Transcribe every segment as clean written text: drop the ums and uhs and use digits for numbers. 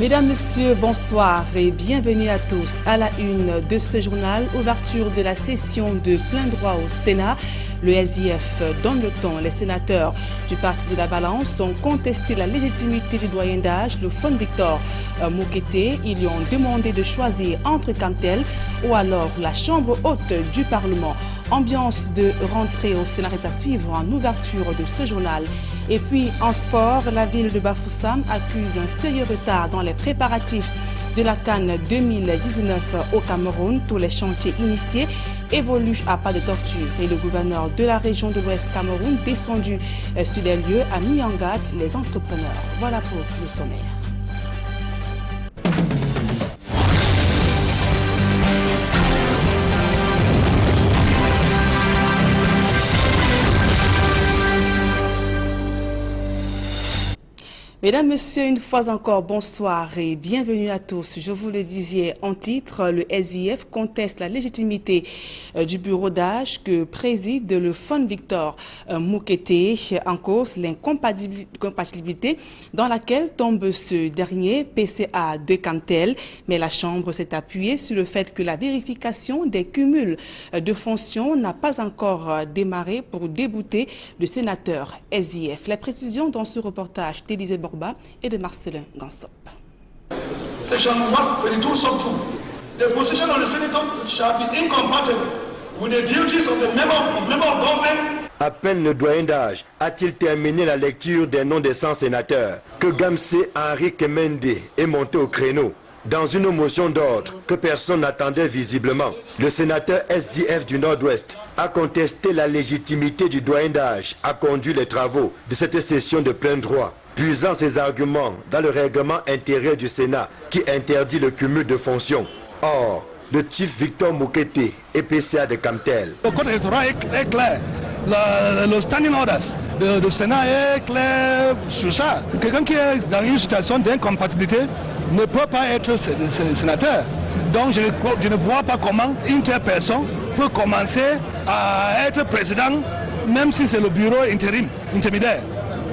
Mesdames, Messieurs, bonsoir et bienvenue à tous à la une de ce journal. Ouverture de la session de plein droit au Sénat. Le SIF donne le ton. Les sénateurs du Parti de la Balance ont contesté la légitimité du doyen d'âge, le Fond Victor Mokete. Ils lui ont demandé de choisir entre Kamtel ou alors la Chambre haute du Parlement. Ambiance de rentrée au Sénat est à suivre en ouverture de ce journal. Et puis en sport, la ville de Bafoussam accuse un sérieux retard dans les préparatifs de la CAN 2019 au Cameroun. Tous les chantiers initiés évoluent à pas de tortue. Et le gouverneur de la région de l'Ouest Cameroun, descendu sur les lieux, a mis en garde les entrepreneurs. Voilà pour le sommaire. Mesdames, Messieurs, une fois encore, bonsoir et bienvenue à tous. Je vous le disais en titre, le SIF conteste la légitimité du bureau d'âge que préside le Fond Victor Mokete. En cause, l'incompatibilité dans laquelle tombe ce dernier, PCA de Kamtel. Mais la Chambre s'est appuyée sur le fait que la vérification des cumuls de fonctions n'a pas encore démarré pour débouter le sénateur SIF. Les précisions dans ce reportage d'Élisée Borba et de Marcelin Gansop. Section 122 sub 2. The position of the senator shall be incompatible with the duties of the member of government. À peine le doyen d'âge a-t-il terminé la lecture des noms des 100 sénateurs que Gamsé Henri Kemende est monté au créneau. Dans une motion d'ordre que personne n'attendait visiblement, le sénateur SDF du Nord-Ouest a contesté la légitimité du doyen d'âge à conduire les travaux de cette session de plein droit, puisant ses arguments dans le règlement intérieur du Sénat qui interdit le cumul de fonctions. Or, le chief Victor Mokete et PCA de Kamtel. Le code électoral est clair. Le standing orders du Sénat est clair sur ça. Quelqu'un qui est dans une situation d'incompatibilité ne peut pas être sénateur. Donc je ne vois pas comment une telle personne peut commencer à être président, même si c'est le bureau intérimaire.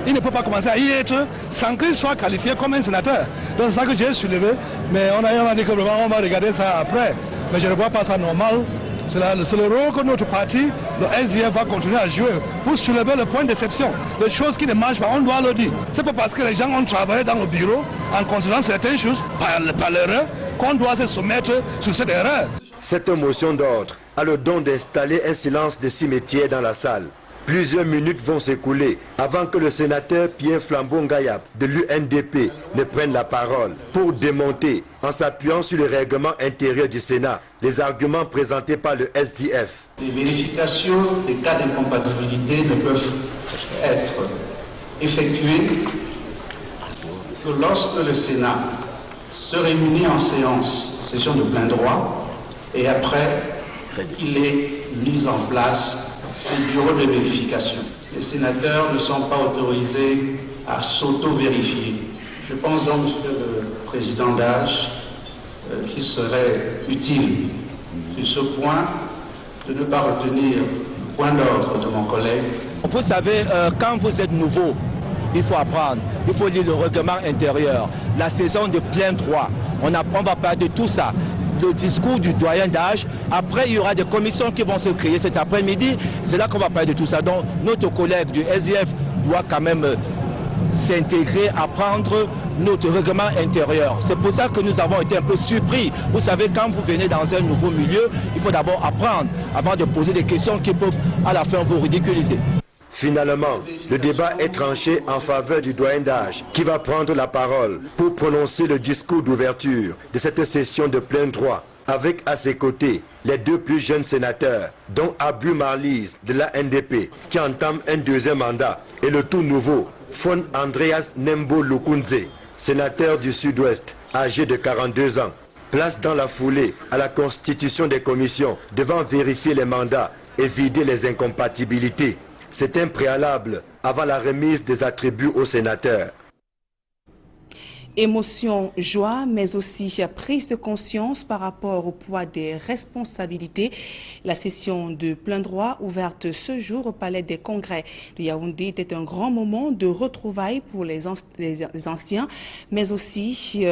Il ne peut pas commencer à y être sans qu'il soit qualifié comme un sénateur. Donc c'est ça que j'ai soulevé, mais on a dit que vraiment on va regarder ça après. Mais je ne vois pas ça normal. C'est le rôle que notre parti, le SDF, va continuer à jouer pour soulever le point d'exception. Les choses qui ne marchent pas, on doit le dire. C'est pas parce que les gens ont travaillé dans le bureau en considérant certaines choses par l'erreur qu'on doit se soumettre sur cette erreur. Cette motion d'ordre a le don d'installer un silence de cimetière dans la salle. Plusieurs minutes vont s'écouler avant que le sénateur Pierre Flambeau-Ngayab de l'UNDP ne prenne la parole pour démonter, en s'appuyant sur le règlement intérieur du Sénat, les arguments présentés par le SDF. Les vérifications des cas d'incompatibilité ne peuvent être effectuées que lorsque le Sénat se réunit en session de plein droit, et après qu'il ait mis en place ces bureaux de vérification. Les sénateurs ne sont pas autorisés à s'auto-vérifier. Je pense donc, Monsieur le Président d'âge, qu'il serait utile sur ce point de ne pas retenir le point d'ordre de mon collègue. Vous savez, quand vous êtes nouveau, il faut apprendre, il faut lire le règlement intérieur, la saison de plein droit. On va parler de tout ça. Le discours du doyen d'âge. Après, il y aura des commissions qui vont se créer cet après-midi. C'est là qu'on va parler de tout ça. Donc, notre collègue du SDF doit quand même s'intégrer, apprendre notre règlement intérieur. C'est pour ça que nous avons été un peu surpris. Vous savez, quand vous venez dans un nouveau milieu, il faut d'abord apprendre avant de poser des questions qui peuvent à la fin vous ridiculiser. Finalement, le débat est tranché en faveur du doyen d'âge qui va prendre la parole pour prononcer le discours d'ouverture de cette session de plein droit, avec à ses côtés les deux plus jeunes sénateurs, dont Abdou Marlise de la NDP qui entame un deuxième mandat, et le tout nouveau Fon Andreas Nembo Lukunze, sénateur du Sud-Ouest, âgé de 42 ans. Place dans la foulée à la constitution des commissions devant vérifier les mandats et vider les incompatibilités. C'est un préalable avant la remise des attributs aux sénateurs. Émotion, joie, mais aussi prise de conscience par rapport au poids des responsabilités. La session de plein droit ouverte ce jour au Palais des Congrès de Yaoundé était un grand moment de retrouvailles pour les anciens, mais aussi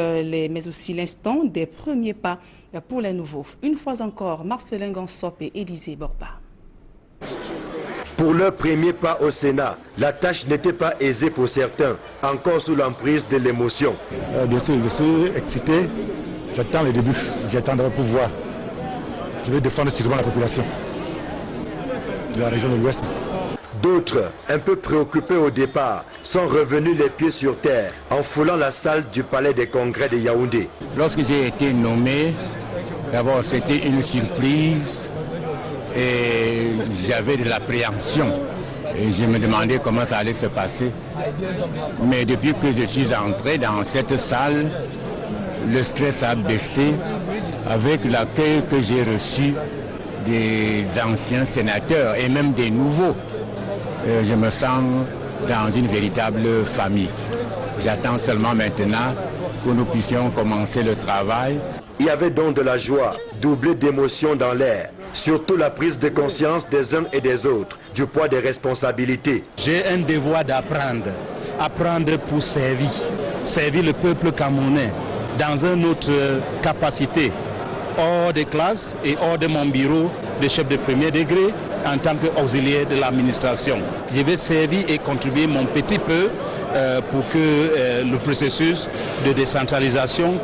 l'instant des premiers pas pour les nouveaux. Une fois encore, Marcelin Gansop et Élisée Borba. Pour leur premier pas au Sénat, la tâche n'était pas aisée pour certains, encore sous l'emprise de l'émotion. Bien sûr, je suis excité, j'attends le début, j'attendrai le pouvoir. Je vais défendre strictement la population de la région de l'Ouest. D'autres, un peu préoccupés au départ, sont revenus les pieds sur terre en foulant la salle du Palais des Congrès de Yaoundé. Lorsque j'ai été nommé, d'abord c'était une surprise. Et j'avais de l'appréhension et je me demandais comment ça allait se passer. Mais depuis que je suis entré dans cette salle, le stress a baissé avec l'accueil que j'ai reçu des anciens sénateurs et même des nouveaux. Je me sens dans une véritable famille. J'attends seulement maintenant que nous puissions commencer le travail. Il y avait donc de la joie, doublée d'émotions dans l'air. Surtout la prise de conscience des uns et des autres, du poids des responsabilités. J'ai un devoir d'apprendre, apprendre pour servir le peuple camerounais dans une autre capacité, hors des classes et hors de mon bureau de chef de premier degré en tant qu'auxiliaire de l'administration. Je vais servir et contribuer mon petit peu pour que le processus de décentralisation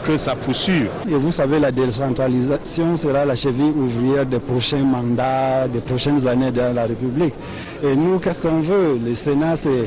que ça poursuive. Et vous savez, la décentralisation sera la cheville ouvrière des prochains mandats, des prochaines années dans la République. Et nous, qu'est-ce qu'on veut? Le Sénat, c'est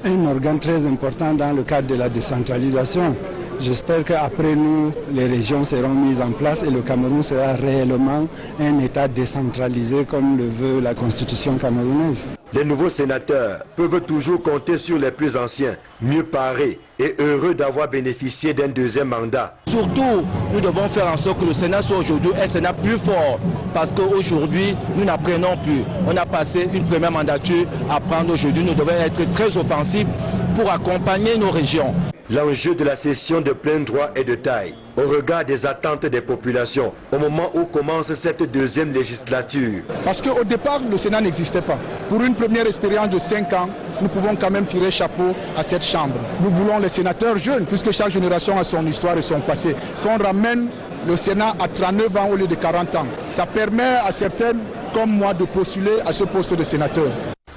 un organe très important dans le cadre de la décentralisation. J'espère qu'après nous, les régions seront mises en place et le Cameroun sera réellement un État décentralisé comme le veut la Constitution camerounaise. Les nouveaux sénateurs peuvent toujours compter sur les plus anciens, mieux parés et heureux d'avoir bénéficié d'un deuxième mandat. Surtout, nous devons faire en sorte que le Sénat soit aujourd'hui un Sénat plus fort. Parce qu'aujourd'hui, nous n'apprenons plus. On a passé une première mandature à prendre aujourd'hui. Nous devons être très offensifs pour accompagner nos régions. L'enjeu de la session de plein droit est de taille, au regard des attentes des populations, au moment où commence cette deuxième législature. Parce qu'au départ, le Sénat n'existait pas. Pour une première expérience de 5 ans, nous pouvons quand même tirer chapeau à cette Chambre. Nous voulons les sénateurs jeunes, puisque chaque génération a son histoire et son passé, qu'on ramène le Sénat à 39 ans au lieu de 40 ans. Ça permet à certains, comme moi, de postuler à ce poste de sénateur.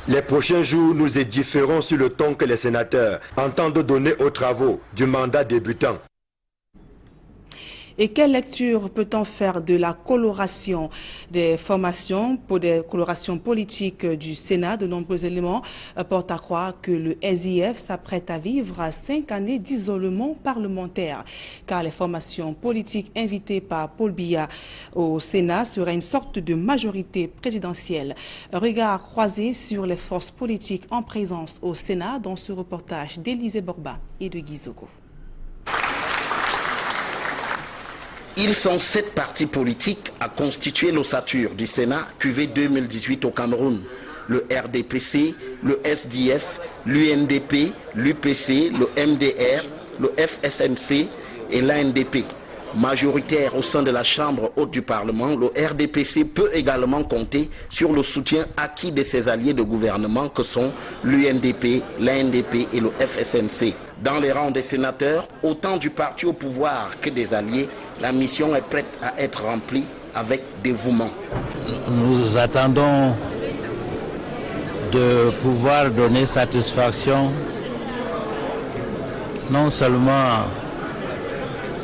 Les prochains jours nous édifierons sur le ton que les sénateurs entendent donner aux travaux du mandat débutant. Et quelle lecture peut-on faire de la coloration des formations pour des colorations politiques du Sénat? De nombreux éléments portent à croire que le SIF s'apprête à vivre 5 années d'isolement parlementaire, car les formations politiques invitées par Paul Biya au Sénat seraient une sorte de majorité présidentielle. Un regard croisé sur les forces politiques en présence au Sénat dans ce reportage d'Élisée Borba et de Guy Zogo. Ils sont 7 partis politiques à constituer l'ossature du Sénat QV 2018 au Cameroun. Le RDPC, le SDF, l'UNDP, l'UPC, le MDR, le FSNC et l'ANDP. Majoritaire au sein de la Chambre haute du Parlement, le RDPC peut également compter sur le soutien acquis de ses alliés de gouvernement que sont l'UNDP, l'ANDP et le FSNC. Dans les rangs des sénateurs, autant du parti au pouvoir que des alliés, la mission est prête à être remplie avec dévouement. Nous attendons de pouvoir donner satisfaction non seulement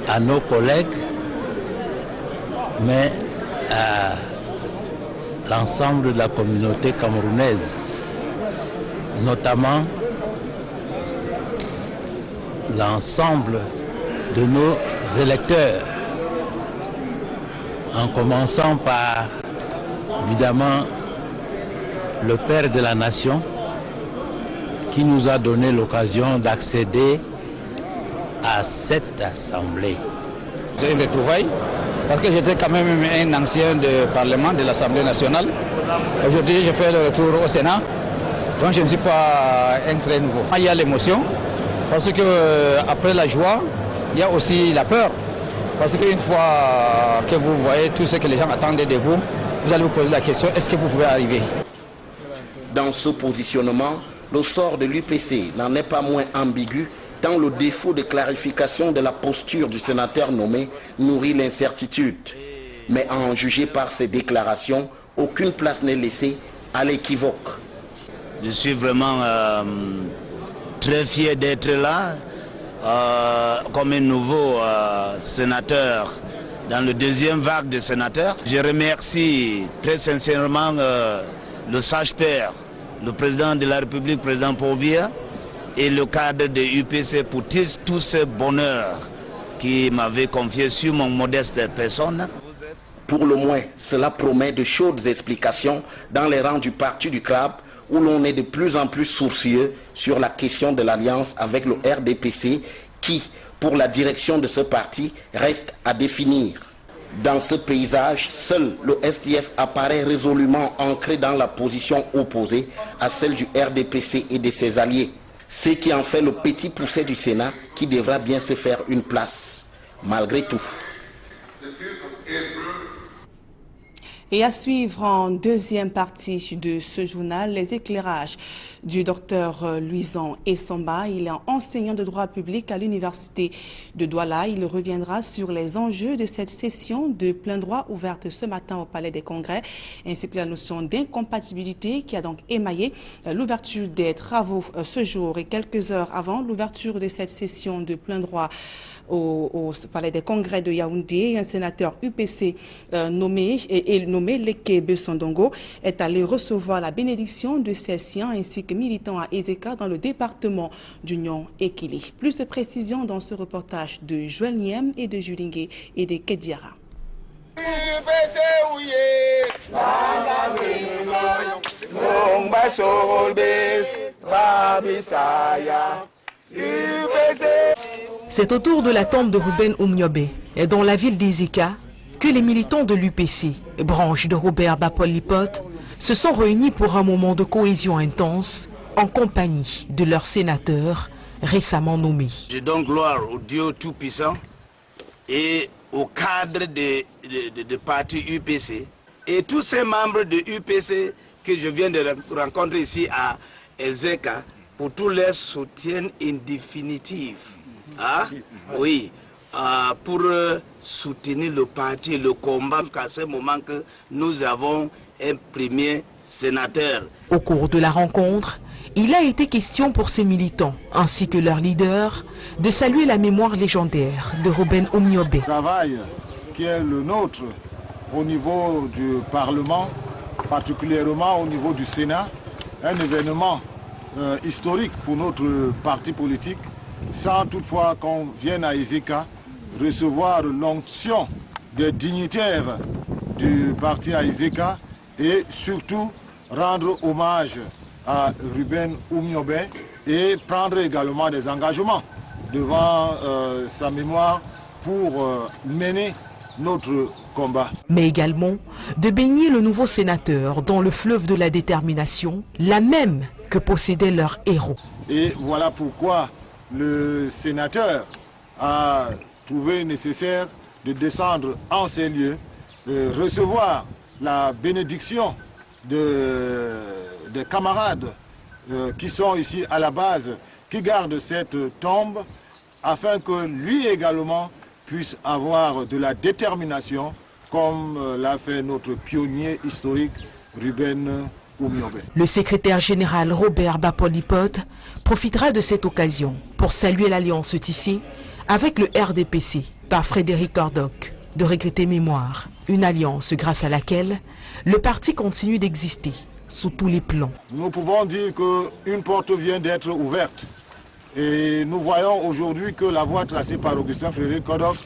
à nos collègues, mais à l'ensemble de la communauté camerounaise, notamment l'ensemble de nos électeurs, en commençant par, évidemment, le Père de la Nation, qui nous a donné l'occasion d'accéder à cette assemblée. C'est une retrouvaille, parce que j'étais quand même un ancien de Parlement de l'Assemblée nationale. Aujourd'hui, je fais le retour au Sénat, donc je ne suis pas un frère nouveau. Il y a l'émotion, Parce que après la joie, il y a aussi la peur. Parce qu'une fois que vous voyez tout ce que les gens attendaient de vous, vous allez vous poser la question, est-ce que vous pouvez arriver? Dans ce positionnement, le sort de l'UPC n'en est pas moins ambigu, tant le défaut de clarification de la posture du sénateur nommé nourrit l'incertitude. Mais à en juger par ces déclarations, aucune place n'est laissée à l'équivoque. Je suis vraiment très fier d'être là comme un nouveau sénateur dans le deuxième vague de sénateurs. Je remercie très sincèrement le sage-père, le président de la République, président Paul Biya, et le cadre de l'UPC pour tout ce bonheur qui m'avait confié sur mon modeste personne. Pour le moins, cela promet de chaudes explications dans les rangs du parti du CRAB, où l'on est de plus en plus sourcilleux sur la question de l'alliance avec le RDPC, qui, pour la direction de ce parti, reste à définir. Dans ce paysage, seul le SDF apparaît résolument ancré dans la position opposée à celle du RDPC et de ses alliés. Ce qui en fait le petit poucet du Sénat qui devra bien se faire une place, malgré tout. Et à suivre en deuxième partie de ce journal, les éclairages du docteur Luisan Essamba. Il est enseignant de droit public à l'université de Douala. Il reviendra sur les enjeux de cette session de plein droit ouverte ce matin au Palais des Congrès, ainsi que la notion d'incompatibilité qui a donc émaillé l'ouverture des travaux ce jour. Et quelques heures avant l'ouverture de cette session de plein droit au Palais des Congrès de Yaoundé, un sénateur UPC nommé Leke Besondongo est allé recevoir la bénédiction de ses siens ainsi que militants à Ezeka dans le département d'Union Ekili. Plus de précisions dans ce reportage de Joël Niem et de Julingue et de Kediara. C'est autour de la tombe de Ruben Oumniobé et dans la ville d'Ezeka que les militants de l'UPC, branche de Robert Bapol-Lipote, se sont réunis pour un moment de cohésion intense en compagnie de leur sénateur récemment nommé. Je donne gloire au Dieu Tout-Puissant et au cadre de parti UPC et tous ces membres de UPC que je viens de rencontrer ici à Ezeka pour tout leur soutien indéfinitif. Ah, oui, pour soutenir le parti et le combat jusqu'à ce moment que nous avons un premier sénateur. Au cours de la rencontre, il a été question pour ces militants, ainsi que leur leader, de saluer la mémoire légendaire de Ruben Oumniobé. Le travail qui est le nôtre au niveau du Parlement, particulièrement au niveau du Sénat, un événement historique pour notre parti politique, sans toutefois qu'on vienne à Ezeka recevoir l'onction des dignitaires du parti à Ezeka et surtout rendre hommage à Ruben Oumniobé et prendre également des engagements devant sa mémoire pour mener notre combat. Mais également de baigner le nouveau sénateur dans le fleuve de la détermination, la même que possédaient leurs héros. Et voilà pourquoi le sénateur a trouvé nécessaire de descendre en ces lieux, recevoir la bénédiction des camarades qui sont ici à la base, qui gardent cette tombe, afin que lui également puisse avoir de la détermination, comme l'a fait notre pionnier historique Ruben Oumniobé. Le secrétaire général Robert Bapol-Lipote profitera de cette occasion pour saluer l'alliance tissée avec le RDPC par Frédéric Cordoc, de regretter mémoire, une alliance grâce à laquelle le parti continue d'exister sous tous les plans. Nous pouvons dire qu'une porte vient d'être ouverte et nous voyons aujourd'hui que la voie tracée par Augustin Frédéric Cordoc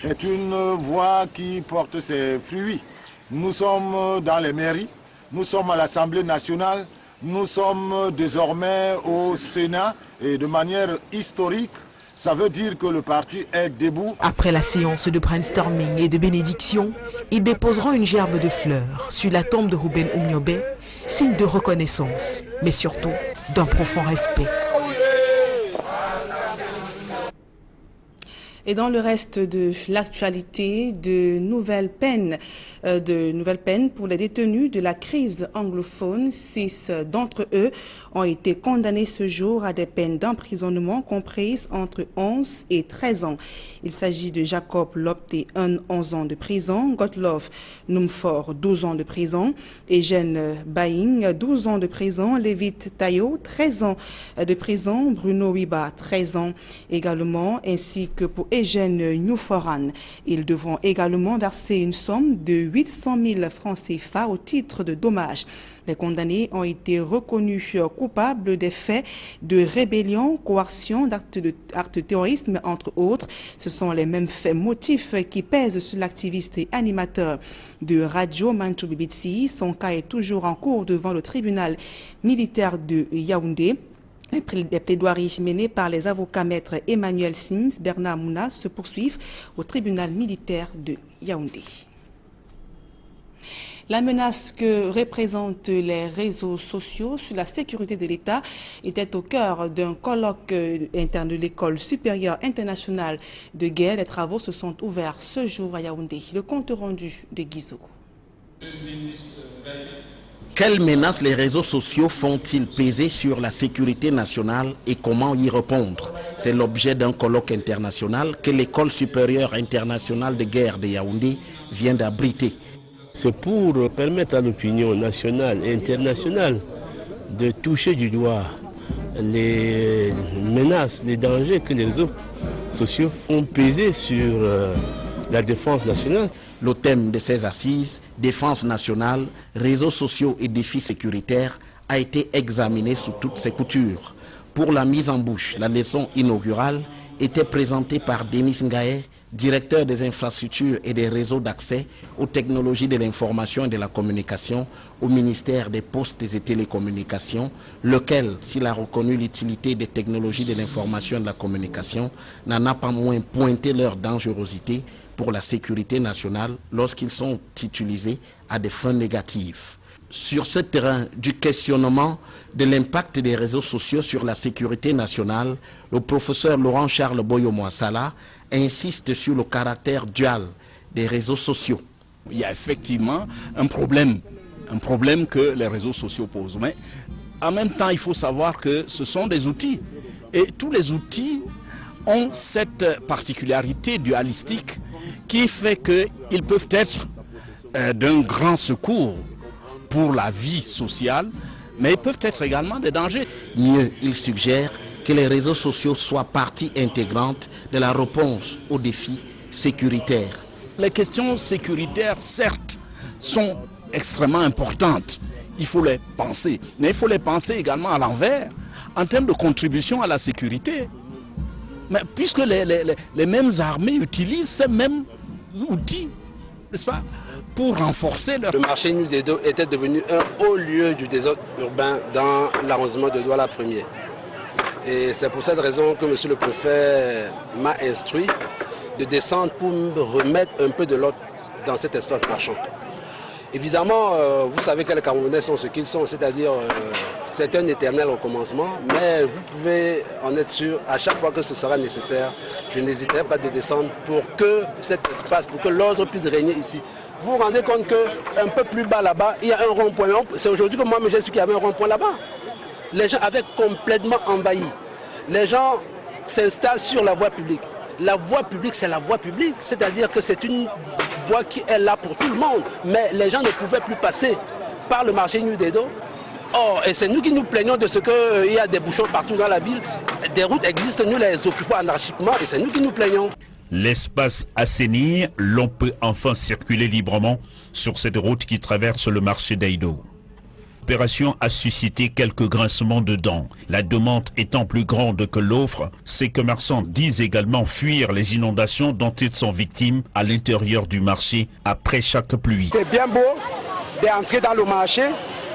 est une voie qui porte ses fruits. Nous sommes dans les mairies, nous sommes à l'Assemblée nationale, nous sommes désormais au Sénat et de manière historique, ça veut dire que le parti est debout. Après la séance de brainstorming et de bénédiction, ils déposeront une gerbe de fleurs sur la tombe de Ruben Oumniobé, signe de reconnaissance, mais surtout d'un profond respect. Et dans le reste de l'actualité, de nouvelles peines pour les détenus de la crise anglophone. 6 d'entre eux ont été condamnés ce jour à des peines d'emprisonnement comprises entre 11 et 13 ans. Il s'agit de Jacob Lopté, 11 ans de prison, Gottlof Numfort, 12 ans de prison, Eugène Baing, 12 ans de prison, Lévit Tayo, 13 ans de prison, Bruno Wiba, 13 ans également, ainsi que pour Eugène Newforan. Ils devront également verser une somme de 800 000 francs CFA au titre de dommages. Les condamnés ont été reconnus coupables des faits de rébellion, coercion, d'actes de terrorisme, entre autres. Ce sont les mêmes faits motifs qui pèsent sur l'activiste et animateur de radio Manchou Bibitsi. Son cas est toujours en cours devant le tribunal militaire de Yaoundé. Les plaidoiries menées par les avocats maîtres Emmanuel Sims, Bernard Mouna se poursuivent au tribunal militaire de Yaoundé. La menace que représentent les réseaux sociaux sur la sécurité de l'État était au cœur d'un colloque interne de l'École supérieure internationale de guerre. Les travaux se sont ouverts ce jour à Yaoundé. Le compte rendu de Guizou. Quelles menaces les réseaux sociaux font-ils peser sur la sécurité nationale et comment y répondre? C'est l'objet d'un colloque international que l'École supérieure internationale de guerre de Yaoundé vient d'abriter. C'est pour permettre à l'opinion nationale et internationale de toucher du doigt les menaces, les dangers que les réseaux sociaux font peser sur la défense nationale. Le thème de ces assises, défense nationale, réseaux sociaux et défis sécuritaires, a été examiné sous toutes ses coutures. Pour la mise en bouche, la leçon inaugurale était présentée par Denis Ngaye, directeur des infrastructures et des réseaux d'accès aux technologies de l'information et de la communication au ministère des Postes et Télécommunications, lequel, s'il a reconnu l'utilité des technologies de l'information et de la communication, n'en a pas moins pointé leur dangerosité pour la sécurité nationale lorsqu'ils sont utilisés à des fins négatives. Sur ce terrain du questionnement de l'impact des réseaux sociaux sur la sécurité nationale, le professeur Laurent-Charles Boyo-Mouassala insiste sur le caractère dual des réseaux sociaux. Il y a effectivement un problème que les réseaux sociaux posent. Mais en même temps, il faut savoir que ce sont des outils. Et tous les outils ont cette particularité dualistique qui fait qu'ils peuvent être d'un grand secours pour la vie sociale, mais ils peuvent être également des dangers. Mieux, il suggère que les réseaux sociaux soient partie intégrante de la réponse aux défis sécuritaires. Les questions sécuritaires, certes, sont extrêmement importantes. Il faut les penser, mais il faut les penser également à l'envers, en termes de contribution à la sécurité. Mais puisque les mêmes armées utilisent ces mêmes outils, n'est-ce pas, pour renforcer leur... Le marché nu des dos était devenu un haut lieu du désordre urbain dans l'arrondissement de Douala 1er. Et c'est pour cette raison que monsieur le préfet m'a instruit de descendre pour me remettre un peu de l'ordre dans cet espace marchand. Évidemment, vous savez que les Camerounais sont ce qu'ils sont, c'est-à-dire c'est un éternel recommencement, mais vous pouvez en être sûr, à chaque fois que ce sera nécessaire, je n'hésiterai pas de descendre pour que cet espace, pour que l'ordre puisse régner ici. Vous vous rendez compte qu'un peu plus bas là-bas, il y a un rond-point. C'est aujourd'hui que moi j'ai su qu'il y avait un rond-point là-bas. Les gens avaient complètement envahi. Les gens s'installent sur la voie publique. La voie publique, c'est la voie publique, c'est-à-dire que c'est une voie qui est là pour tout le monde. Mais les gens ne pouvaient plus passer par le marché nu des dos. Oh, et c'est nous qui nous plaignons de ce qu'il y a des bouchons partout dans la ville. Des routes existent, nous les occupons anarchiquement et c'est nous qui nous plaignons. L'espace assaini, l'on peut enfin circuler librement sur cette route qui traverse le marché d'Aïdo. L'opération a suscité quelques grincements de dents. La demande étant plus grande que l'offre, ces commerçants disent également fuir les inondations dont ils sont victimes à l'intérieur du marché après chaque pluie. C'est bien beau d'entrer dans le marché,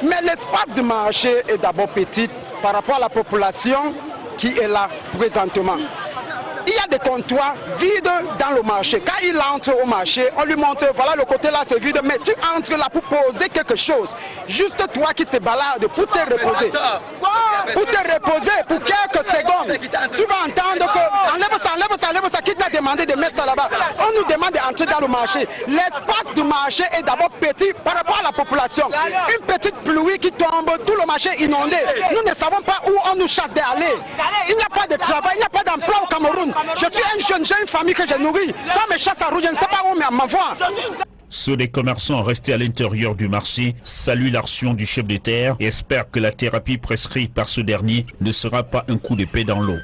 mais l'espace du marché est d'abord petit par rapport à la population qui est là présentement. Il y a des comptoirs vides dans le marché. Quand il entre au marché, on lui montre, voilà le côté là c'est vide, mais tu entres là pour poser quelque chose. Juste toi qui se balades pour te reposer. Pour te reposer pour quelques secondes. Tu vas entendre que enlève enlève ça. Qui t'a demandé de mettre ça là-bas? On nous demande d'entrer dans le marché. L'espace du marché est d'abord petit par rapport à la population. Une petite pluie qui tombe, tout le marché inondé. Nous ne savons pas où on nous chasse d'aller. Il n'y a pas de travail, il n'y a pas d'emploi au Cameroun. Je suis un jeune, j'ai une famille que je nourris. Quand me chasse à rouge, je ne sais pas où m'envoie. Ceux des commerçants restés à l'intérieur du marché saluent l'action du chef de terre et espèrent que la thérapie prescrite par ce dernier ne sera pas un coup d'épée dans l'eau.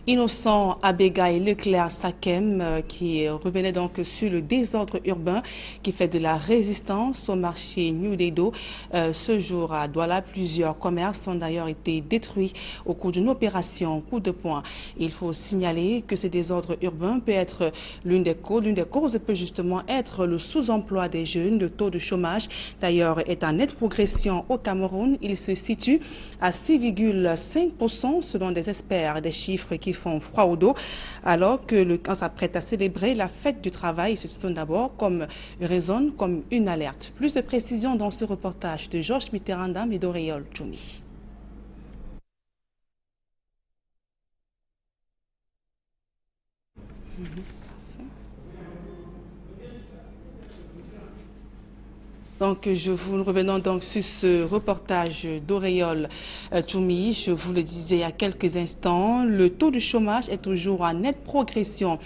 Innocent Abégaï Leclerc Sakem qui revenait donc sur le désordre urbain qui fait de la résistance au marché New Dedo. Ce jour à Douala, plusieurs commerces ont d'ailleurs été détruits au cours d'une opération coup de poing. Il faut signaler que ce désordre urbain peut être l'une des causes peut justement être le sous-emploi des jeunes. Le taux de chômage d'ailleurs est en nette progression au Cameroun. Il se situe à 6,5% selon des experts, des chiffres qui font froid au dos, alors que le camp s'apprête à célébrer la fête du travail. Ce sont d'abord résonne comme une alerte. Plus de précisions dans ce reportage de Georges Mitterrandam et d'Auréole Toumi. Donc, nous revenons donc sur ce reportage d'Auréole Toumi. Je vous le disais il y a quelques instants, le taux de chômage est toujours en nette progression.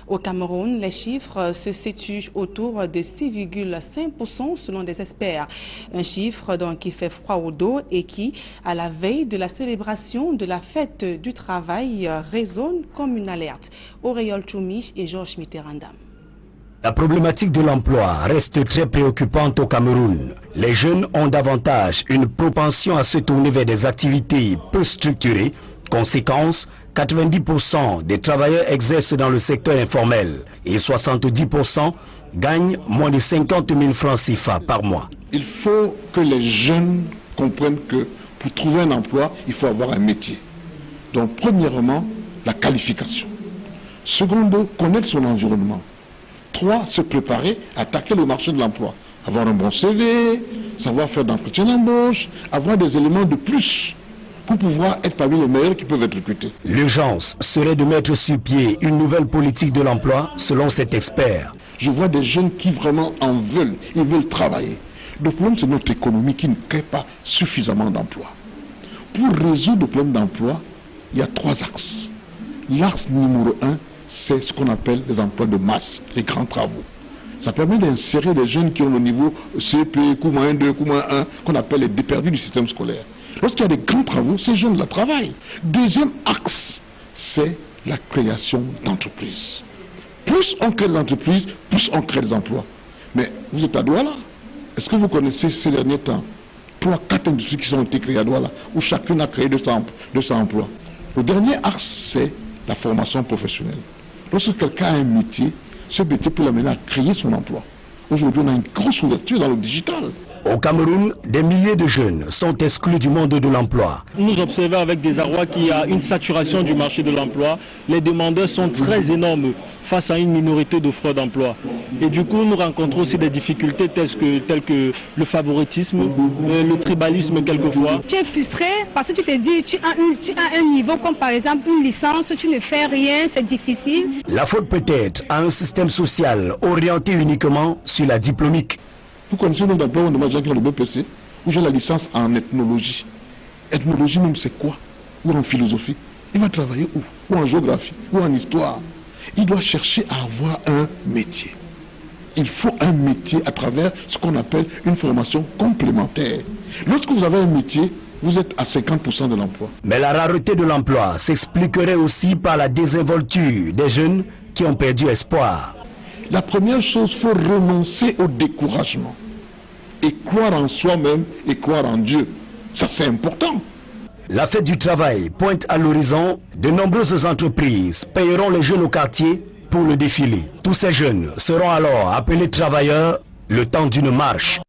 Au Cameroun, les chiffres se situent autour de 6,5% selon des experts. Un chiffre donc qui fait froid au dos et qui, à la veille de la célébration de la fête du travail, résonne comme une alerte. Auréole Toumi et Georges Mitterrandam. La problématique de l'emploi reste très préoccupante au Cameroun. Les jeunes ont davantage une propension à se tourner vers des activités peu structurées. Conséquence, 90% des travailleurs exercent dans le secteur informel et 70% gagnent moins de 50 000 francs CFA par mois. Il faut que les jeunes comprennent que pour trouver un emploi, il faut avoir un métier. Donc premièrement, la qualification. Secondo, connaître son environnement. 3, se préparer à attaquer le marché de l'emploi. Avoir un bon CV, savoir faire d'entretien d'embauche, avoir des éléments de plus pour pouvoir être parmi les meilleurs qui peuvent être recrutés. L'urgence serait de mettre sur pied une nouvelle politique de l'emploi, selon cet expert. Je vois des jeunes qui vraiment en veulent, ils veulent travailler. Le problème, c'est notre économie qui ne crée pas suffisamment d'emplois. Pour résoudre le problème d'emploi, il y a 3 axes. L'axe numéro 1, c'est ce qu'on appelle les emplois de masse, les grands travaux. Ça permet d'insérer des jeunes qui ont le niveau CP, Q-1, 2, Q-1, qu'on appelle les déperdus du système scolaire. Lorsqu'il y a des grands travaux, ces jeunes-là travaillent. Deuxième axe, c'est la création d'entreprises. Plus on crée d'entreprises, plus on crée des emplois. Mais vous êtes à Douala. Est-ce que vous connaissez ces derniers temps 3-4 industries qui ont été créées à Douala, où chacune a créé 200 emplois. Le dernier axe, c'est la formation professionnelle. Lorsque quelqu'un a un métier, ce métier peut l'amener à créer son emploi. Aujourd'hui, on a une grosse ouverture dans le digital. Au Cameroun, des milliers de jeunes sont exclus du monde de l'emploi. Nous observons avec désarroi qu'il y a une saturation du marché de l'emploi. Les demandeurs sont très énormes face à une minorité d'offres d'emploi. Et du coup, nous rencontrons aussi des difficultés telles que le favoritisme, le tribalisme quelquefois. Tu es frustré parce que tu te dis tu as un niveau comme par exemple une licence, tu ne fais rien, c'est difficile. La faute peut être à un système social orienté uniquement sur la diplomique. Vous connaissez le nombre d'emplois où on demande gens qui ont le BPC, où j'ai la licence en ethnologie. Ethnologie même c'est quoi? Ou en philosophie? Il va travailler où? Ou en géographie? Ou en histoire? Il doit chercher à avoir un métier. Il faut un métier à travers ce qu'on appelle une formation complémentaire. Lorsque vous avez un métier, vous êtes à 50% de l'emploi. Mais la rareté de l'emploi s'expliquerait aussi par la désinvolture des jeunes qui ont perdu espoir. La première chose, il faut renoncer au découragement et croire en soi-même et croire en Dieu. Ça, c'est important. La fête du travail pointe à l'horizon. De nombreuses entreprises payeront les jeunes au quartier pour le défilé. Tous ces jeunes seront alors appelés travailleurs le temps d'une marche.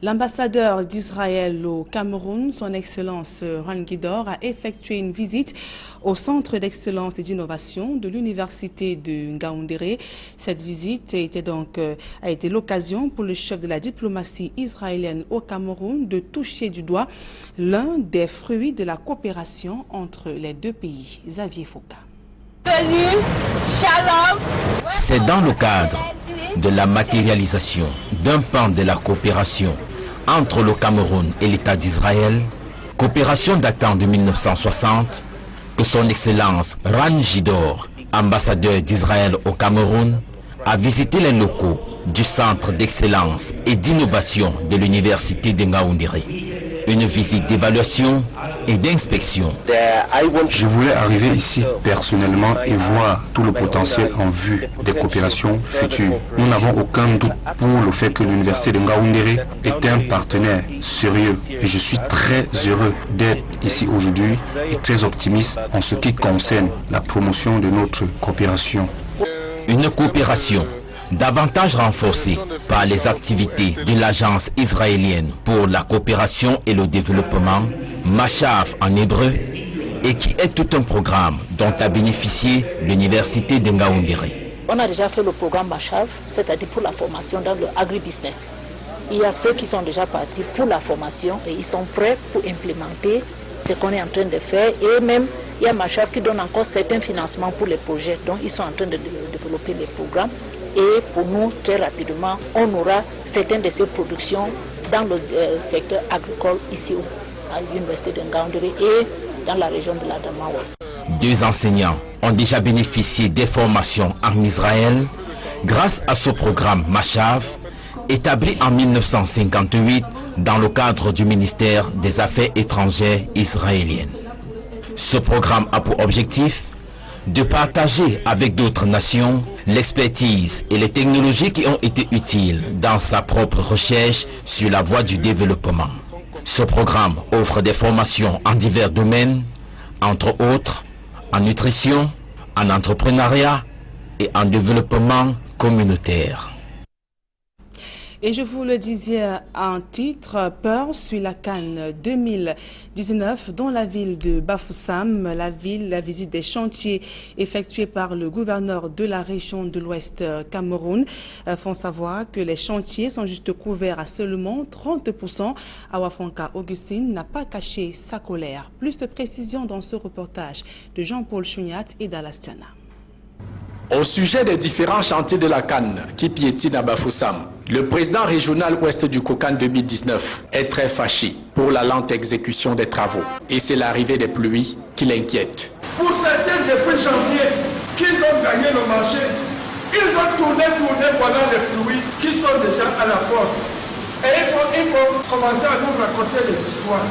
L'ambassadeur d'Israël au Cameroun, son Excellence Ran Guidor, a effectué une visite au Centre d'excellence et d'innovation de l'Université de Ngaoundéré. Cette visite a été l'occasion pour le chef de la diplomatie israélienne au Cameroun de toucher du doigt l'un des fruits de la coopération entre les deux pays. Xavier Foucault. C'est dans le cadre de la matérialisation d'un pan de la coopération entre le Cameroun et l'État d'Israël, coopération datant de 1960, que son Excellence Ran Guidor, ambassadeur d'Israël au Cameroun, a visité les locaux du Centre d'excellence et d'innovation de l'Université de Ngaoundéré. Une visite d'évaluation et d'inspection. Je voulais arriver ici personnellement et voir tout le potentiel en vue des coopérations futures. Nous n'avons aucun doute pour le fait que l'Université de Ngaoundéré est un partenaire sérieux. Et je suis très heureux d'être ici aujourd'hui et très optimiste en ce qui concerne la promotion de notre coopération. Une coopération davantage renforcée par les activités de l'Agence israélienne pour la coopération et le développement, MACHAV en hébreu, et qui est tout un programme dont a bénéficié l'Université de Ngaoundéré. On a déjà fait le programme MACHAV, c'est-à-dire pour la formation dans le agribusiness. Il y a ceux qui sont déjà partis pour la formation et ils sont prêts pour implémenter ce qu'on est en train de faire. Et même, il y a MACHAV qui donne encore certains financements pour les projets. Donc, ils sont en train de développer les programmes. Et pour nous, très rapidement, on aura certaines de ces productions dans le secteur agricole ici à l'Université de Ngaoundéré et dans la région de l'Adamawa. 2 enseignants ont déjà bénéficié des formations en Israël grâce à ce programme MACHAV, établi en 1958 dans le cadre du ministère des Affaires étrangères israéliennes. Ce programme a pour objectif de partager avec d'autres nations l'expertise et les technologies qui ont été utiles dans sa propre recherche sur la voie du développement. Ce programme offre des formations en divers domaines, entre autres en nutrition, en entrepreneuriat et en développement communautaire. Et je vous le disais en titre, peur sur la CAN 2019 dans la ville de Bafoussam. La visite des chantiers effectués par le gouverneur de la région de l'Ouest Cameroun font savoir que les chantiers sont juste couverts à seulement 30%. Awafonka Augustine n'a pas caché sa colère. Plus de précisions dans ce reportage de Jean-Paul Chouniat et Dalastiana. Au sujet des différents chantiers de la CAN qui piétinent à Bafoussam, le président régional ouest du COCAN 2019 est très fâché pour la lente exécution des travaux. Et c'est l'arrivée des pluies qui l'inquiète. Pour certains depuis janvier qui ont gagné le marché, ils ont tourné pendant les pluies qui sont déjà à la porte. Et il faut commencer à nous raconter les histoires.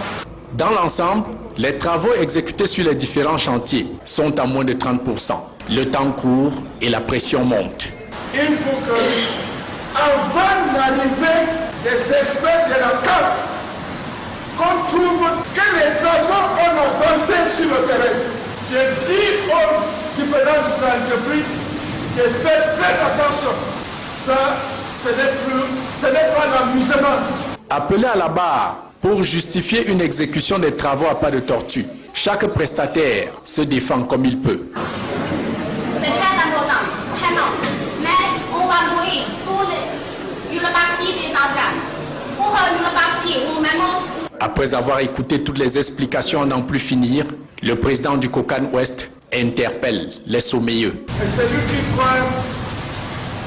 Dans l'ensemble, les travaux exécutés sur les différents chantiers sont à moins de 30%. Le temps court et la pression monte. Il faut que, avant l'arrivée des experts de la CAF, qu'on trouve que les travaux ont avancé sur le terrain. Je dis aux différentes entreprises de faire très attention. Ça, ce n'est pas l'amusement. Appelé à la barre pour justifier une exécution des travaux à pas de tortue, chaque prestataire se défend comme il peut. C'est très important, vraiment. Mais on va mourir pour une partie des entrailles. Pour une partie, ou même... Après avoir écouté toutes les explications à n'en plus finir, le président du COCAN Ouest interpelle les sommeilleux. Et celui qui croit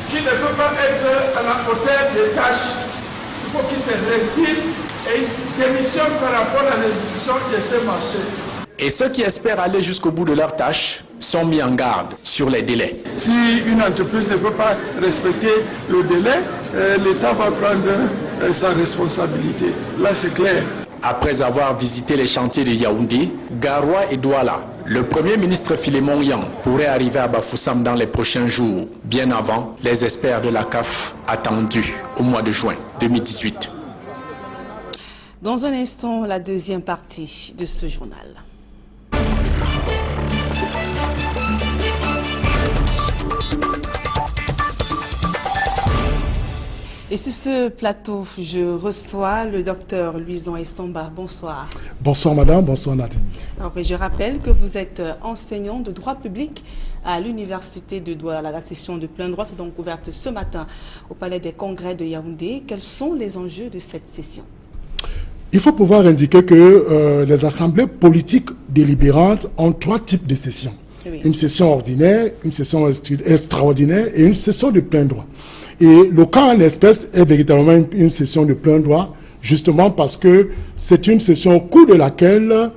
qu'il ne peut pas être à la hauteur des tâches, il faut qu'il se retire et il démissionne par rapport à l'exécution de ces marchés. Et ceux qui espèrent aller jusqu'au bout de leur tâche sont mis en garde sur les délais. Si une entreprise ne peut pas respecter le délai, l'État va prendre sa responsabilité. Là, c'est clair. Après avoir visité les chantiers de Yaoundé, Garoua et Douala, le Premier ministre Philémon Yang pourrait arriver à Bafoussam dans les prochains jours, bien avant les experts de la CAF attendus au mois de juin 2018. Dans un instant, la deuxième partie de ce journal. Et sur ce plateau, je reçois le docteur Louison Essamba. Bonsoir. Bonsoir madame, bonsoir Nadine. Alors, je rappelle que vous êtes enseignant de droit public à l'université de Douala. La session de plein droit s'est donc ouverte ce matin au Palais des Congrès de Yaoundé. Quels sont les enjeux de cette session? Il faut pouvoir indiquer que les assemblées politiques délibérantes ont 3 types de sessions. Oui. Une session ordinaire, une session extraordinaire et une session de plein droit. Et le cas en espèce est véritablement une session de plein droit, justement parce que c'est une session au cours de laquelle,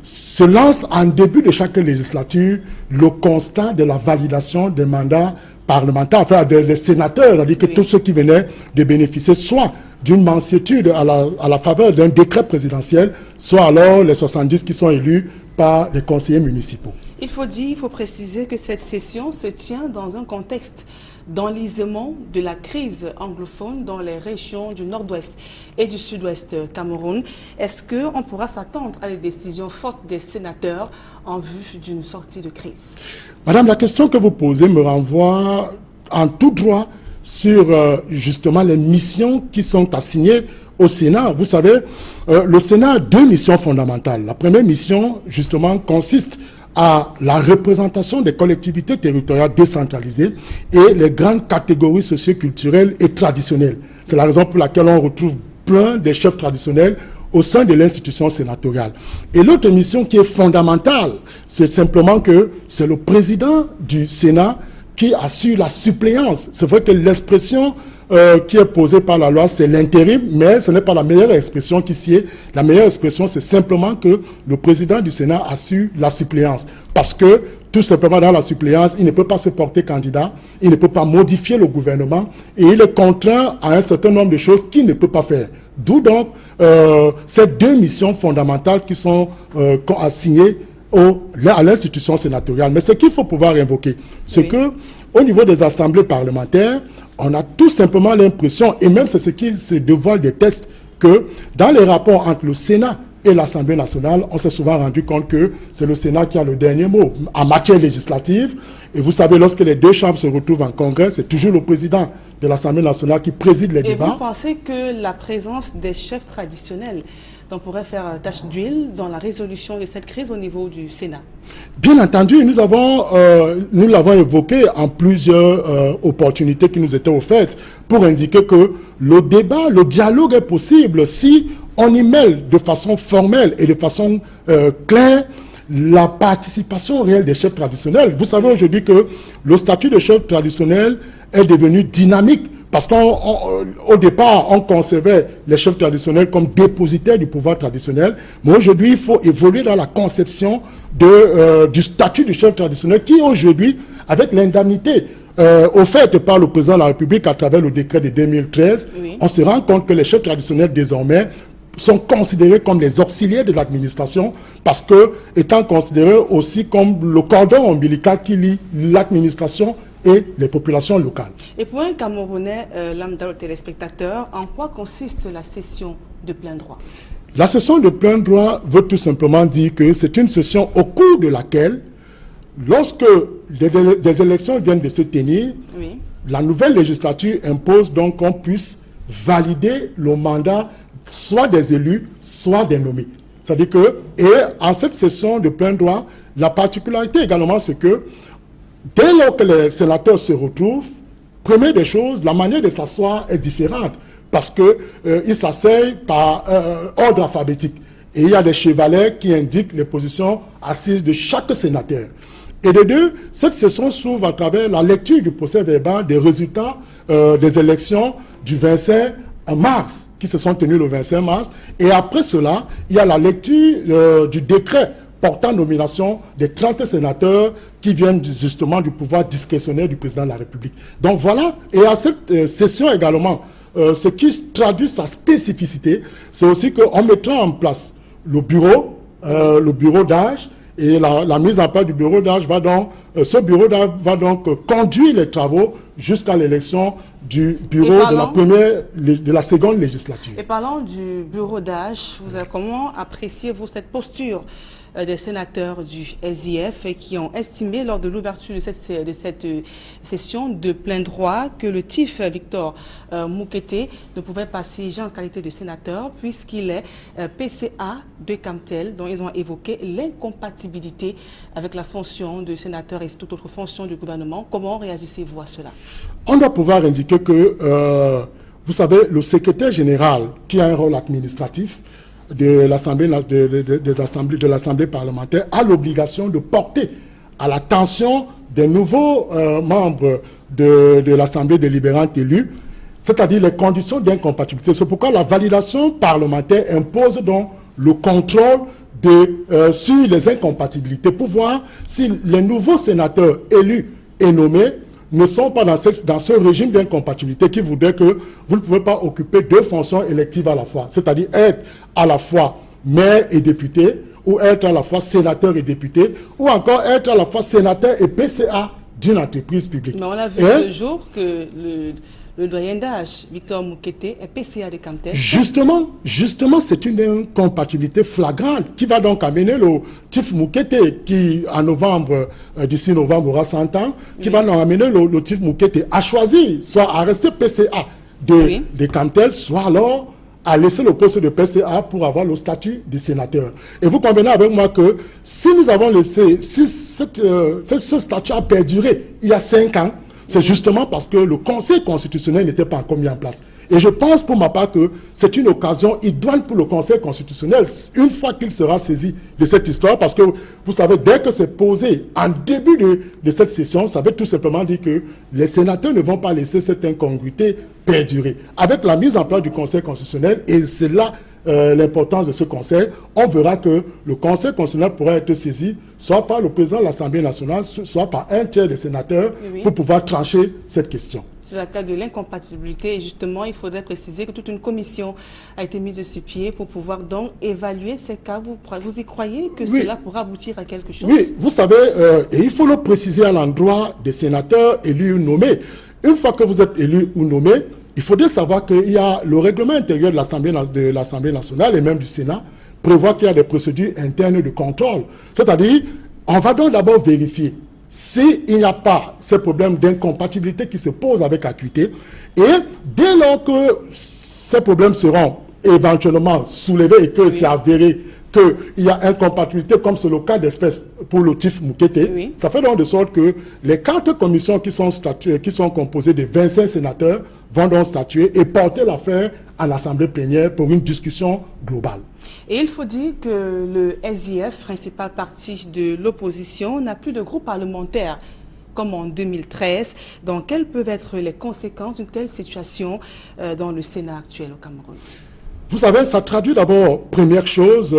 se lance en début de chaque législature le constat de la validation des mandats parlementaires, enfin des sénateurs, c'est-à-dire que tous ceux qui venaient de bénéficier soit d'une mansuétude à la faveur d'un décret présidentiel, soit alors les 70 qui sont élus par les conseillers municipaux. Il faut préciser que cette session se tient dans un contexte d'enlisement de la crise anglophone dans les régions du nord-ouest et du sud-ouest Cameroun. Est-ce qu'on pourra s'attendre à des décisions fortes des sénateurs en vue d'une sortie de crise? Madame, la question que vous posez me renvoie en tout droit sur justement les missions qui sont assignées au Sénat. Vous savez, le Sénat a 2 missions fondamentales. La première mission, justement, consiste à la représentation des collectivités territoriales décentralisées et les grandes catégories socio-culturelles et traditionnelles. C'est la raison pour laquelle on retrouve plein des chefs traditionnels au sein de l'institution sénatoriale. Et l'autre mission qui est fondamentale, c'est simplement que c'est le président du Sénat qui assure la suppléance. C'est vrai que l'expression qui est posée par la loi, c'est l'intérim, mais ce n'est pas la meilleure expression qui s'y est. La meilleure expression, c'est simplement que le président du Sénat assure la suppléance. Parce que, tout simplement, dans la suppléance, il ne peut pas se porter candidat, il ne peut pas modifier le gouvernement, et il est contraint à un certain nombre de choses qu'il ne peut pas faire. D'où donc ces 2 missions fondamentales qui sont assignées à l'institution sénatoriale. Mais ce qu'il faut pouvoir invoquer, c'est que au niveau des assemblées parlementaires, on a tout simplement l'impression, et même c'est ce qui se dévoile des tests, que dans les rapports entre le Sénat et l'Assemblée nationale, on s'est souvent rendu compte que c'est le Sénat qui a le dernier mot en matière législative. Et vous savez, lorsque les 2 chambres se retrouvent en congrès, c'est toujours le président de l'Assemblée nationale qui préside les débats. Et vous pensez que la présence des chefs traditionnels pourrait faire tâche d'huile dans la résolution de cette crise au niveau du Sénat? Bien entendu, nous l'avons évoqué en plusieurs opportunités qui nous étaient offertes pour indiquer que le débat, le dialogue est possible si on y mêle de façon formelle et de façon claire la participation réelle des chefs traditionnels. Vous savez aujourd'hui que le statut de chef traditionnel est devenu dynamique. Parce qu'au départ, on concevait les chefs traditionnels comme dépositaires du pouvoir traditionnel. Mais aujourd'hui, il faut évoluer dans la conception du statut du chef traditionnel qui aujourd'hui, avec l'indemnité offerte par le président de la République à travers le décret de 2013, on se rend compte que les chefs traditionnels désormais sont considérés comme les auxiliaires de l'administration parce que étant considérés aussi comme le cordon ombilical qui lie l'administration et les populations locales. Et pour un Camerounais lambda téléspectateur, en quoi consiste la session de plein droit? La session de plein droit veut tout simplement dire que c'est une session au cours de laquelle, lorsque des élections viennent de se tenir, la nouvelle législature impose donc qu'on puisse valider le mandat soit des élus, soit des nommés. C'est-à-dire que, et en cette session de plein droit, la particularité également, c'est que dès lors que les sénateurs se retrouvent, première des choses, la manière de s'asseoir est différente parce qu'ils s'asseyent par ordre alphabétique. Et il y a des chevalets qui indiquent les positions assises de chaque sénateur. Et de 2, cette session s'ouvre à travers la lecture du procès verbal des résultats des élections du 25 mars, qui se sont tenues le 25 mars. Et après cela, il y a la lecture du décret portant nomination des 30 sénateurs qui viennent justement du pouvoir discrétionnaire du président de la République. Donc voilà, et à cette session également, ce qui traduit sa spécificité, c'est aussi qu'on mettra en place le bureau d'âge, et la mise en place du bureau d'âge va donc, conduire les travaux jusqu'à l'élection du bureau de la seconde législature. Et parlant du bureau d'âge, comment appréciez-vous cette posture des sénateurs du SIF qui ont estimé lors de l'ouverture de cette session de plein droit que le TIF Victor Moukete ne pouvait pas siéger en qualité de sénateur puisqu'il est PCA de Camtel, dont ils ont évoqué l'incompatibilité avec la fonction de sénateur et toute autre fonction du gouvernement. Comment réagissez-vous à cela? On doit pouvoir indiquer que, vous savez, le secrétaire général, qui a un rôle administratif de l'Assemblée parlementaire, a l'obligation de porter à l'attention des nouveaux membres de l'Assemblée délibérante élus, c'est-à-dire les conditions d'incompatibilité. C'est pourquoi la validation parlementaire impose donc le contrôle sur les incompatibilités pour voir si les nouveaux sénateurs élus et nommés ne sont pas dans ce régime d'incompatibilité qui voudrait que vous ne pouvez pas occuper deux fonctions électives à la fois, c'est-à-dire être à la fois maire et député, ou être à la fois sénateur et député, ou encore être à la fois sénateur et PCA d'une entreprise publique. Mais on a vu ce jour que le doyen d'âge, Victor Moukete, est PCA de Camtel. Justement, c'est une incompatibilité flagrante qui va donc amener le TIF Moukete, qui en novembre, d'ici novembre, aura 100 ans, qui va donc amener le TIF Moukete à choisir, soit à rester PCA de Camtel, soit alors à laisser le poste de PCA pour avoir le statut de sénateur. Et vous convenez avec moi que si nous avons laissé, si ce statut a perduré il y a 5 ans, c'est justement parce que le Conseil constitutionnel n'était pas encore mis en place. Et je pense pour ma part que c'est une occasion idoine pour le Conseil constitutionnel, une fois qu'il sera saisi de cette histoire, parce que vous savez, dès que c'est posé en début de cette session, ça veut tout simplement dire que les sénateurs ne vont pas laisser cette incongruité perdurer. Avec la mise en place du Conseil constitutionnel, et c'est là l'importance de ce conseil, on verra que le Conseil constitutionnel pourra être saisi soit par le président de l'Assemblée nationale, soit par un tiers des sénateurs pour pouvoir trancher cette question. Sur le cas de l'incompatibilité, justement, il faudrait préciser que toute une commission a été mise sur pied pour pouvoir donc évaluer ces cas. Vous y croyez que cela pourra aboutir à quelque chose? Oui, vous savez, et il faut le préciser à l'endroit des sénateurs élus ou nommés. Une fois que vous êtes élu ou nommé, il faudrait savoir qu'il y a le règlement intérieur de l'Assemblée nationale et même du Sénat prévoit qu'il y a des procédures internes de contrôle. C'est-à-dire, on va donc d'abord vérifier s'il n'y a pas ces problèmes d'incompatibilité qui se posent avec acuité. Et dès lors que ces problèmes seront éventuellement soulevés et que c'est avéré qu'il y a incompatibilité, comme c'est le cas d'espèce pour le TIF Moukete, ça fait donc de sorte que les 4 commissions qui sont composées de 25 sénateurs vont donc statuer et porter l'affaire à l'Assemblée plénière pour une discussion globale. Et il faut dire que le SIF, principal parti de l'opposition, n'a plus de groupe parlementaire comme en 2013. Donc, quelles peuvent être les conséquences d'une telle situation dans le Sénat actuel au Cameroun? Vous savez, ça traduit d'abord, première chose,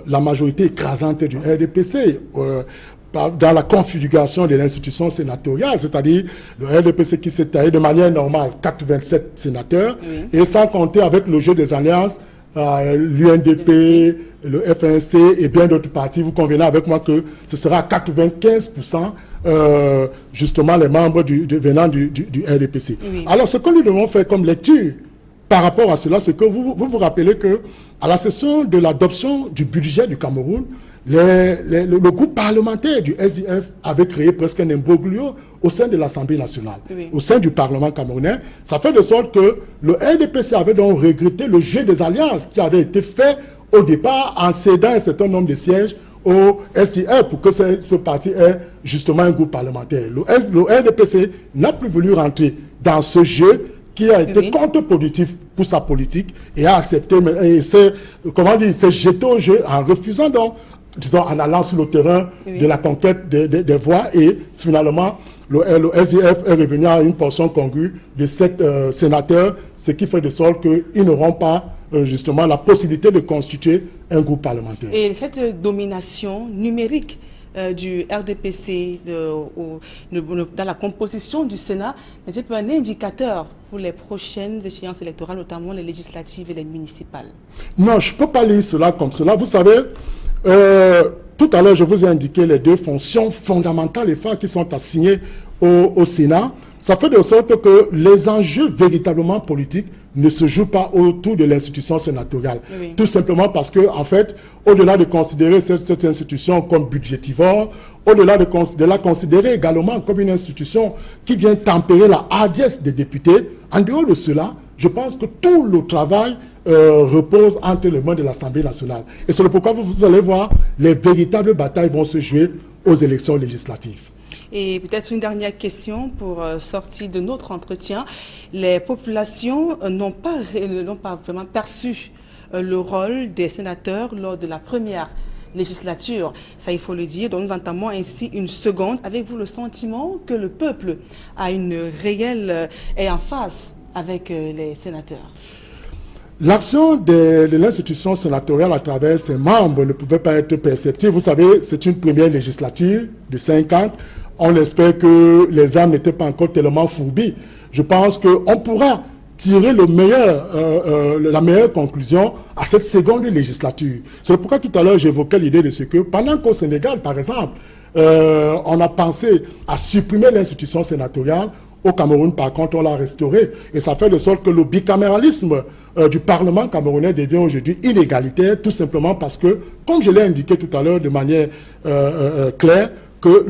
la majorité écrasante du RDPC dans la configuration de l'institution sénatoriale, c'est-à-dire le RDPC qui s'est taillé de manière normale 87 sénateurs, et sans compter avec le jeu des alliances, l'UNDP, le FNC et bien d'autres partis. Vous convenez avec moi que ce sera à 95% justement les membres venant du RDPC. Alors, ce que nous devons faire comme lecture par rapport à cela, c'est que vous rappelez que à la session de l'adoption du budget du Cameroun, le groupe parlementaire du SIF avait créé presque un imbroglio au sein de l'Assemblée nationale, au sein du Parlement camerounais. Ça fait de sorte que le RDPC avait donc regretté le jeu des alliances qui avait été fait au départ en cédant un certain nombre de sièges au SIF pour que ce parti ait justement un groupe parlementaire. Le RDPC n'a plus voulu rentrer dans ce jeu qui a été contre-productif pour sa politique et a accepté, et s'est jeté au jeu en refusant donc, disons, en allant sur le terrain de la conquête des voix, et finalement le SIF est revenu à une portion congrue de 7 sénateurs, ce qui fait de sorte qu'ils n'auront pas justement la possibilité de constituer un groupe parlementaire. Et cette domination numérique du RDPC dans la composition du Sénat n'est pas un indicateur pour les prochaines échéances électorales, notamment les législatives et les municipales? Non, je ne peux pas lire cela comme cela. Vous savez, tout à l'heure, je vous ai indiqué les 2 fonctions fondamentales et phares qui sont assignées au Sénat. Ça fait de sorte que les enjeux véritablement politiques ne se joue pas autour de l'institution sénatoriale. Oui. Tout simplement parce que, en fait, au-delà de considérer cette institution comme budgétivore, au-delà de la considérer également comme une institution qui vient tempérer la hardiesse des députés, en dehors de cela, je pense que tout le travail repose entre les mains de l'Assemblée nationale. Et c'est pourquoi vous allez voir, les véritables batailles vont se jouer aux élections législatives. Et peut-être une dernière question pour sortir de notre entretien. Les populations n'ont pas vraiment perçu le rôle des sénateurs lors de la première législature. Ça, il faut le dire. Donc, nous entamons ainsi une seconde. Avez-vous le sentiment que le peuple a une réelle est en face avec les sénateurs? L'action de l'institution sénatoriale à travers ses membres ne pouvait pas être perceptive. Vous savez, c'est une première législature de 5 ans. On espère que les âmes n'étaient pas encore tellement fourbies. Je pense qu'on pourra tirer la meilleure conclusion à cette seconde législature. C'est pourquoi tout à l'heure j'évoquais l'idée de ce que pendant qu'au Sénégal, par exemple, on a pensé à supprimer l'institution sénatoriale, au Cameroun, par contre, on l'a restauré. Et ça fait de sorte que le bicaméralisme du Parlement camerounais devient aujourd'hui inégalitaire, tout simplement parce que, comme je l'ai indiqué tout à l'heure de manière claire, que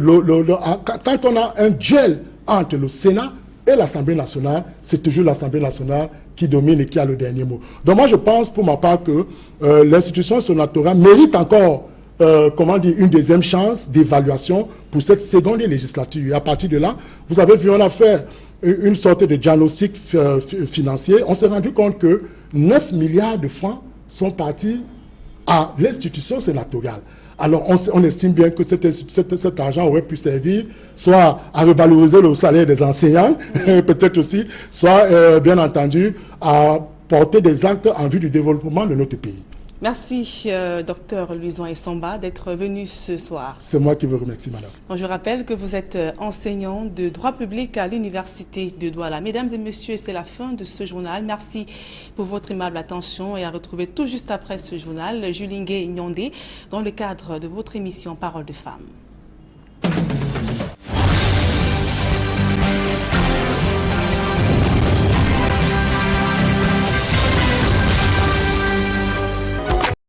quand on a un duel entre le Sénat et l'Assemblée nationale, c'est toujours l'Assemblée nationale qui domine et qui a le dernier mot. Donc moi, je pense pour ma part que l'institution sénatoriale mérite encore une deuxième chance d'évaluation pour cette seconde législature. Et à partir de là, vous avez vu, on a fait une sorte de diagnostic financier. On s'est rendu compte que 9 milliards de francs sont partis à l'institution sénatoriale. Alors, on estime bien que cet argent aurait pu servir soit à revaloriser le salaire des enseignants, peut-être aussi, soit, bien entendu, à porter des actes en vue du développement de notre pays. Merci, Dr Louison Essamba, d'être venu ce soir. C'est moi qui vous remercie, madame. Donc, je rappelle que vous êtes enseignant de droit public à l'Université de Douala. Mesdames et messieurs, c'est la fin de ce journal. Merci pour votre aimable attention et à retrouver tout juste après ce journal, Julingue Nyondé, dans le cadre de votre émission Parole de femmes.